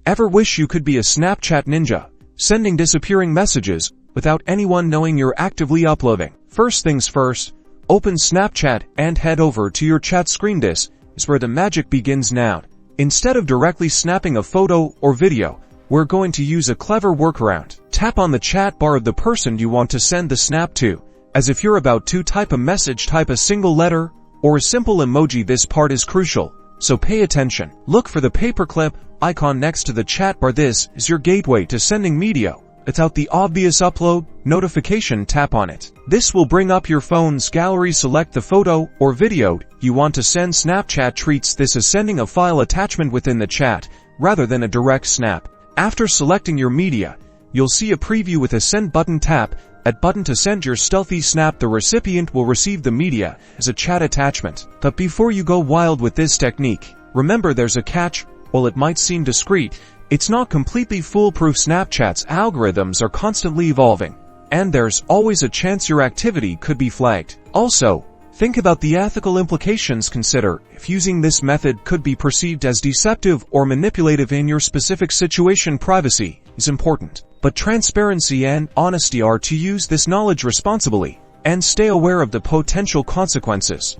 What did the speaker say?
Ever wish you could be a Snapchat ninja, sending disappearing messages without anyone knowing you're actively uploading? First things first, open Snapchat and head over to your chat screen. This is where the magic begins now. Instead of directly snapping a photo or video, we're going to use a clever workaround. Tap on the chat bar of the person you want to send the snap to. As if you're about to type a message, type a single letter or a simple emoji. This part is crucial, so pay attention. Look for the paperclip icon next to the chat bar. This is your gateway to sending media without the obvious upload notification. Tap on it. This will bring up your phone's gallery. Select the photo or video you want to send. Snapchat treats this as sending a file attachment within the chat rather than a direct snap. After selecting your media, you'll see a preview with a send button. Tap that button to send your stealthy snap. The recipient will receive the media as a chat attachment. But before you go wild with this technique, remember there's a catch. While it might seem discreet, it's not completely foolproof. Snapchat's algorithms are constantly evolving, and there's always a chance your activity could be flagged. Also, think about the ethical implications. Consider if using this method could be perceived as deceptive or manipulative in your specific situation. Privacy is important, but transparency and honesty are to use this knowledge responsibly and stay aware of the potential consequences.